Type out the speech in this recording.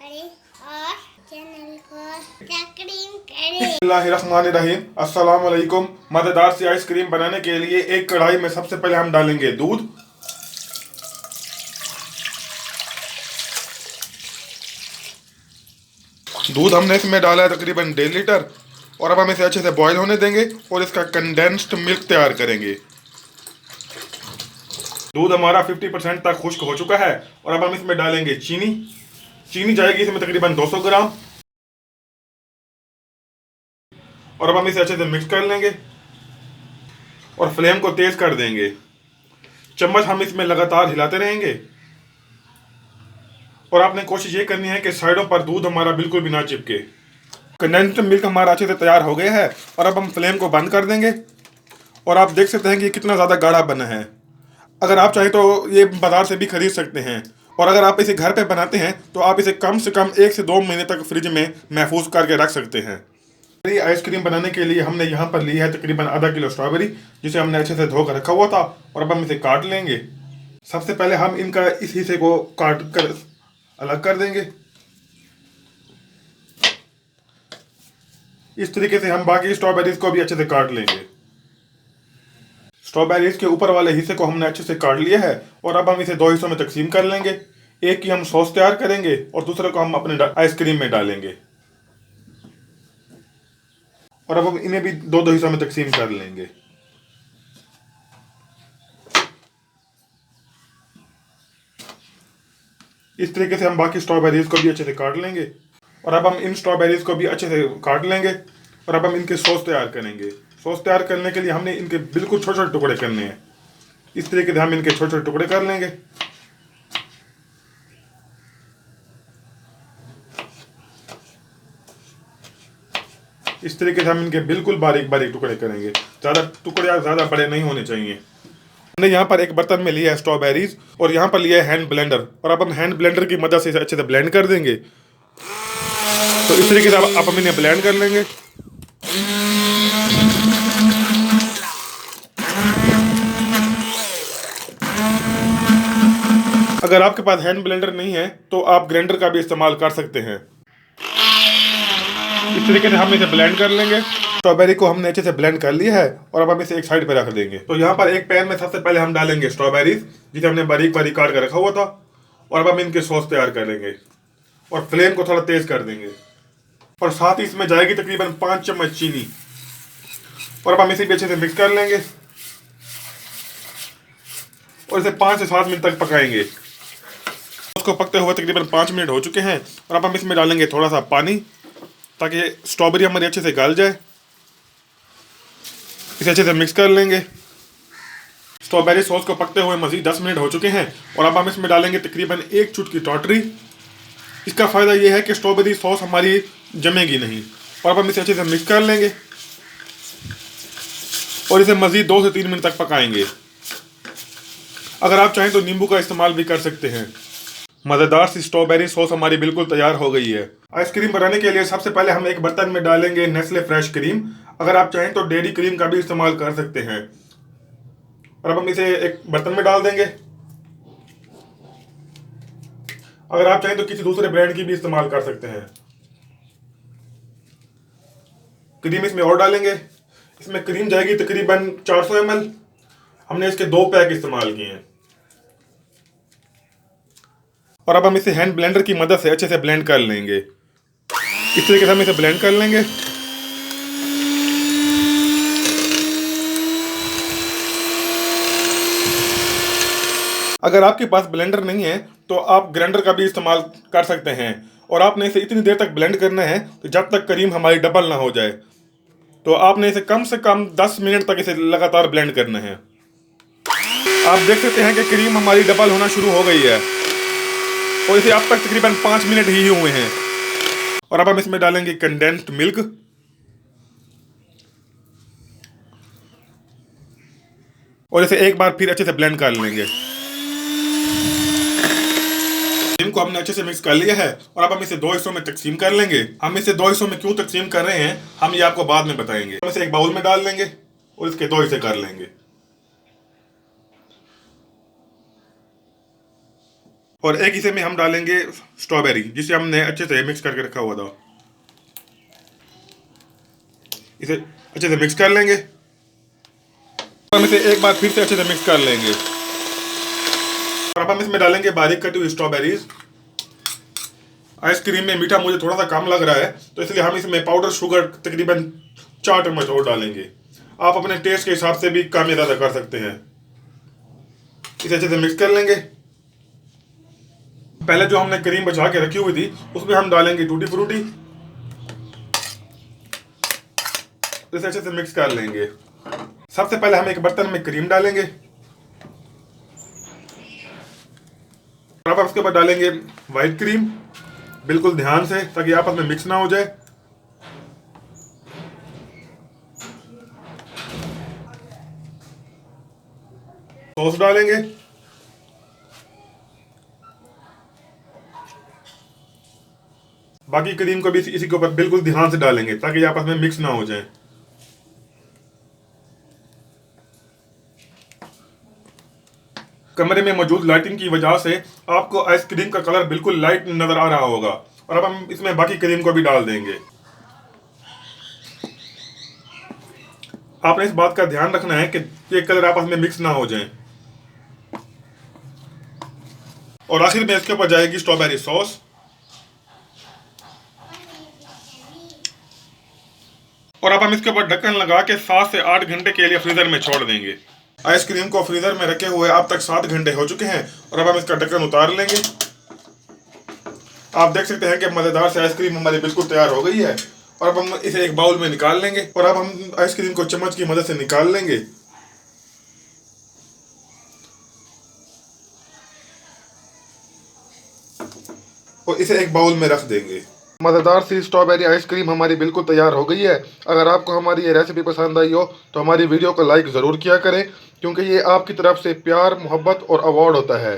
करें और चैनल को सब्सक्राइब करें। बिस्मिल्लाहिर्रहमानिर्रहीम। अस्सलाम वालेकुम। मज़ेदार सी आइसक्रीम बनाने के लिए एक कढ़ाई में सबसे पहले हम डालेंगे दूध। दूध हमने इसमें डाला है तकरीबन 1.5 लीटर और अब हम इसे अच्छे से बॉईल होने देंगे और इसका कंडेंस्ड मिल्क तैयार करेंगे। दूध हमारा 50% तक खुश्क हो चुका है और अब हम इसमें डालेंगे चीनी। चीनी जाएगी इसमें तकरीबन 200 ग्राम और अब हम इसे अच्छे से मिक्स कर लेंगे और फ्लेम को तेज कर देंगे। चम्मच हम इसमें लगातार हिलाते रहेंगे और आपने कोशिश ये करनी है कि साइडों पर दूध हमारा बिल्कुल भी ना चिपके। कंडेंस्ड मिल्क हमारा अच्छे से तैयार हो गया है और अब हम फ्लेम को बंद कर देंगे और आप देख सकते हैं कि कितना ज़्यादा गाढ़ा बना है। अगर आप चाहें तो ये बाज़ार से भी खरीद सकते हैं और अगर आप इसे घर पे बनाते हैं तो आप इसे कम से कम 1 से 2 महीने तक फ्रिज में महफूज करके रख सकते हैं। ये आइसक्रीम बनाने के लिए हमने यहाँ पर ली है तकरीबन आधा किलो स्ट्रॉबेरी, जिसे हमने अच्छे से धोकर रखा हुआ था और अब हम इसे काट लेंगे। सबसे पहले हम इनका इस हिस्से को काट कर अलग कर देंगे। इस तरीके से हम बाकी स्ट्रॉबेरीज को भी अच्छे से काट लेंगे। स्ट्रॉबेरीज के ऊपर वाले हिस्से को हमने अच्छे से काट लिया है और अब हम इसे 2 हिस्सों में तकसीम कर लेंगे। एक की हम सॉस तैयार करेंगे और दूसरे को हम अपने आइसक्रीम में डालेंगे और अब हम इन्हें भी 2 हिस्सों में तकसीम कर लेंगे। इस तरीके से हम बाकी स्ट्रॉबेरीज को भी अच्छे से काट लेंगे और अब हम इन स्ट्रॉबेरीज को भी अच्छे से काट लेंगे और अब हम इनके सॉस तैयार करेंगे। सॉस तैयार करने के लिए हमने इनके बिल्कुल छोटे छोटे टुकड़े करने हैं। इस तरीके से हम इनके छोटे छोटे टुकड़े कर लेंगे। इस तरीके से हम इनके बिल्कुल बारीक बारीक टुकड़े करेंगे। ज़्यादा टुकड़े ज़्यादा बड़े नहीं होने चाहिए। हमने यहाँ पर एक बर्तन में लिया है स्ट्रॉबेरीज और यहाँ पर लिया है हैंड ब्लेंडर और अब हम हैंड ब्लेंडर की मदद से इसे अच्छे से ब्लेंड कर देंगे। तो इस तरीके से आप हम इन्हें ब्लेंड कर लेंगे। अगर आपके पास हैंड ब्लेंडर नहीं है तो आप ग्राइंडर का भी इस्तेमाल कर सकते हैं। इस तरीके से हम इसे ब्लेंड कर लेंगे। स्ट्रॉबेरी को हमने अच्छे से ब्लेंड कर लिया है और अब हम इसे एक साइड पे रख देंगे। तो यहाँ पर एक पैन में सबसे पहले हम डालेंगे स्ट्रॉबेरीज, जिसे हमने बारीक बारीक काट कर रखा हुआ था और अब हम इनके सॉस तैयार कर लेंगे और फ्लेम को थोड़ा तेज कर देंगे और साथ ही इसमें जाएगी तकरीबन 5 चम्मच चीनी और अब हम इसे भी अच्छे से मिक्स कर लेंगे और इसे 5 से 7 मिनट तक पकाएंगे। उसको पकते हुए तकरीबन 5 मिनट हो चुके हैं और अब हम इसमें डालेंगे थोड़ा सा पानी ताकि स्ट्रॉबेरी हमारी अच्छे से गल जाए। इसे अच्छे से मिक्स कर लेंगे। स्ट्रॉबेरी सॉस को पकते हुए मज़ीद 10 मिनट हो चुके हैं और अब हम इसमें डालेंगे तकरीबन 1 चुटकी टॉटरी। इसका फ़ायदा यह है कि स्ट्रॉबेरी सॉस हमारी जमेगी नहीं और अब हम इसे अच्छे से मिक्स कर लेंगे और इसे मज़ीद 2 से 3 मिनट तक पकाएंगे। अगर आप चाहें तो नींबू का इस्तेमाल भी कर सकते हैं। मज़ेदार सी स्ट्रॉबेरी सॉस हमारी बिल्कुल तैयार हो गई है। आइसक्रीम बनाने के लिए सबसे पहले हम एक बर्तन में डालेंगे नेस्ले फ्रेश क्रीम। अगर आप चाहें तो डेयरी क्रीम का भी इस्तेमाल कर सकते हैं और अब हम इसे एक बर्तन में डाल देंगे। अगर आप चाहें तो किसी दूसरे ब्रांड की भी इस्तेमाल कर सकते हैं। क्रीम इसमें और डालेंगे। इसमें क्रीम जाएगी तकरीबन 400 ml। हमने इसके 2 पैक इस्तेमाल किए हैं और अब हम इसे हैंड ब्लेंडर की मदद से अच्छे से ब्लेंड कर लेंगे। इस तरीके से हम इसे ब्लेंड कर लेंगे। अगर आपके पास ब्लेंडर नहीं है तो आप ग्राइंडर का भी इस्तेमाल कर सकते हैं और आपने इसे इतनी देर तक ब्लेंड करना है तो जब तक क्रीम हमारी डबल ना हो जाए। तो आपने इसे कम से कम 10 मिनट तक इसे लगातार ब्लेंड करना है। आप देख सकते हैं कि क्रीम हमारी डबल होना शुरू हो गई है और इसे अब तक तकरीबन 5 मिनट ही हुए हैं और अब हम इसमें डालेंगे कंडेंस्ड मिल्क और इसे एक बार फिर अच्छे से ब्लेंड कर लेंगे। क्रीम को हमने अच्छे से मिक्स कर लिया है और अब हम इसे 2 हिस्सों में तकसीम कर लेंगे। हम इसे 2 हिस्सों में क्यों तकसीम कर रहे हैं हम ये आपको बाद में बताएंगे। हम इसे एक बाउल में डाल लेंगे और इसके 2 हिस्से कर लेंगे। और एक हिस्से में हम डालेंगे स्ट्रॉबेरी, जिसे हमने अच्छे से मिक्स करके रखा हुआ था। इसे अच्छे से मिक्स कर लेंगे। हम इसे एक बार फिर से अच्छे से मिक्स कर लेंगे। और अब हम इसमें डालेंगे बारीक कटी हुई स्ट्रॉबेरीज। आइसक्रीम में मीठा मुझे थोड़ा सा कम लग रहा है, तो इसलिए हम इसमें पाउडर शुगर तकरीबन 4 चम्मच और डालेंगे। आप अपने टेस्ट के हिसाब से भी कम या ज़्यादा कर सकते हैं। इसे अच्छे से मिक्स कर लेंगे। पहले जो हमने क्रीम बचा के रखी हुई थी उसमें हम डालेंगे टूटी फ्रूटी। इसे अच्छे से मिक्स कर लेंगे। सबसे पहले हम एक बर्तन में क्रीम डालेंगे और अब उसके बाद डालेंगे व्हाइट क्रीम, बिल्कुल ध्यान से ताकि आपस में मिक्स ना हो जाए। सॉस डालेंगे। बाकी क्रीम को भी इसी के ऊपर बिल्कुल ध्यान से डालेंगे ताकि आपस में मिक्स ना हो जाए। कमरे में मौजूद लाइटिंग की वजह से आपको आइसक्रीम का कलर बिल्कुल लाइट नजर आ रहा होगा। और अब हम इसमें बाकी क्रीम को भी डाल देंगे। आपने इस बात का ध्यान रखना है कि ये कलर आपस में मिक्स ना हो जाए। और आखिर में इसके ऊपर जाएगी स्ट्रॉबेरी सॉस। और अब हम इसके ऊपर ढक्कन लगा के 7 से 8 घंटे के लिए फ्रीजर में छोड़ देंगे। आइसक्रीम को फ्रीजर में रखे हुए अब तक 7 घंटे हो चुके हैं और अब हम इसका ढक्कन उतार लेंगे। आप देख सकते हैं कि मजेदार से आइसक्रीम हमारी बिल्कुल तैयार हो गई है। और अब हम इसे एक बाउल में निकाल लेंगे और अब हम आइसक्रीम को चम्मच की मदद से निकाल लेंगे। और इसे एक बाउल में रख देंगे। मज़ेदार सी स्ट्रॉबेरी आइसक्रीम हमारी बिल्कुल तैयार हो गई है। अगर आपको हमारी ये रेसिपी पसंद आई हो तो हमारी वीडियो को लाइक ज़रूर किया करें, क्योंकि ये आपकी तरफ से प्यार, मोहब्बत और अवार्ड होता है।